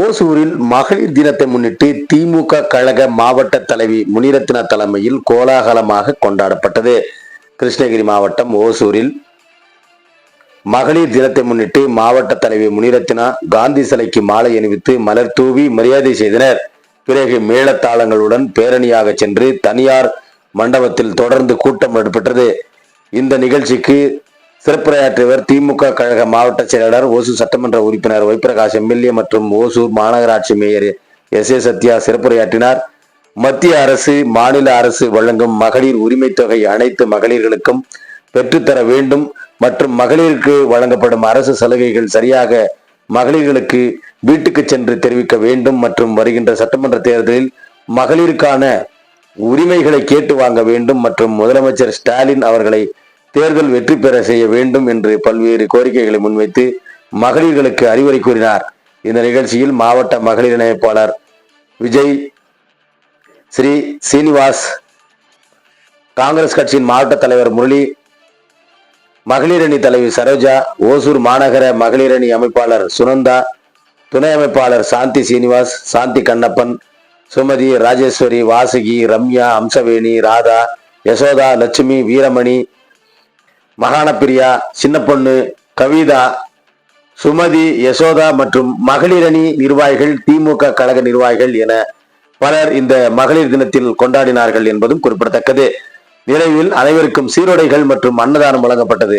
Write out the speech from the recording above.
ஓசூரில் மகளிர் தினத்தை முன்னிட்டு திமுக கழக மாவட்ட தலைவி முனிரத்னா தலைமையில் கோலாகலமாக கொண்டாடப்பட்டது. கிருஷ்ணகிரி மாவட்டம் ஓசூரில் மகளிர் தினத்தை முன்னிட்டு மாவட்ட தலைவி முனிரத்னா காந்தி சிலைக்கு மாலை அணிவித்து மலர் தூவி மரியாதை செய்தனர். பிறகு மேளதாளங்களுடன் பேரணியாக சென்று தனியார் மண்டபத்தில் தொடர்ந்து கூட்டம் நடைபெற்றது. இந்த நிகழ்ச்சிக்கு சிறப்புரையாற்றியவர் திமுக கழக மாவட்ட செயலாளர், ஓசூர் சட்டமன்ற உறுப்பினர் வைப்பிரகாஷ் எம்எல்ஏ மற்றும் ஓசூர் மாநகராட்சி மேயர் எஸ்.ஏ. சத்யா சிறப்புரையாற்றினார். மத்திய அரசு, மாநில அரசு வழங்கும் மகளிர் உரிமை தொகை அனைத்து மகளிர்களுக்கும் பெற்றுத்தர வேண்டும் மற்றும் மகளிருக்கு வழங்கப்படும் அரசு சலுகைகள் சரியாக மகளிர்களுக்கு வீட்டுக்கு சென்று தெரிவிக்க வேண்டும் மற்றும் வருகின்ற சட்டமன்ற தேர்தலில் மகளிருக்கான உரிமைகளை கேட்டு வாங்க வேண்டும் மற்றும் முதலமைச்சர் ஸ்டாலின் அவர்களை தேர்தல் வெற்றி பெற செய்ய வேண்டும் என்று பல்வேறு கோரிக்கைகளை முன்வைத்து மகளிர்களுக்கு அறிவுரை கூறினார். இந்த நிகழ்ச்சியில் மாவட்ட மகளிர் இணைப்பாளர் விஜய் ஸ்ரீ சீனிவாஸ், காங்கிரஸ் கட்சியின் மாவட்ட தலைவர் முரளி, மகளிர் அணி தலைவி சரோஜா, ஓசூர் மாநகர மகளிர் அணி அமைப்பாளர் சுனந்தா, துணை அமைப்பாளர் சாந்தி சீனிவாஸ், சாந்தி கண்ணப்பன், சுமதி, ராஜேஸ்வரி, வாசுகி, ரம்யா, அம்சவேணி, ராதா, யசோதா, லட்சுமி, வீரமணி, மகானப்பிரியா, சின்ன பொண்ணு, கவிதா, சுமதி, யசோதா மற்றும் மகளிர் அணி நிர்வாகிகள், திமுக கழக நிர்வாகிகள் என பலர் இந்த மகளிர் தினத்தில் கொண்டாடினார்கள் என்பதும் குறிப்பிடத்தக்கது. நிறைவில் அனைவருக்கும் சீருடைகள் மற்றும் அன்னதானம் வழங்கப்பட்டது.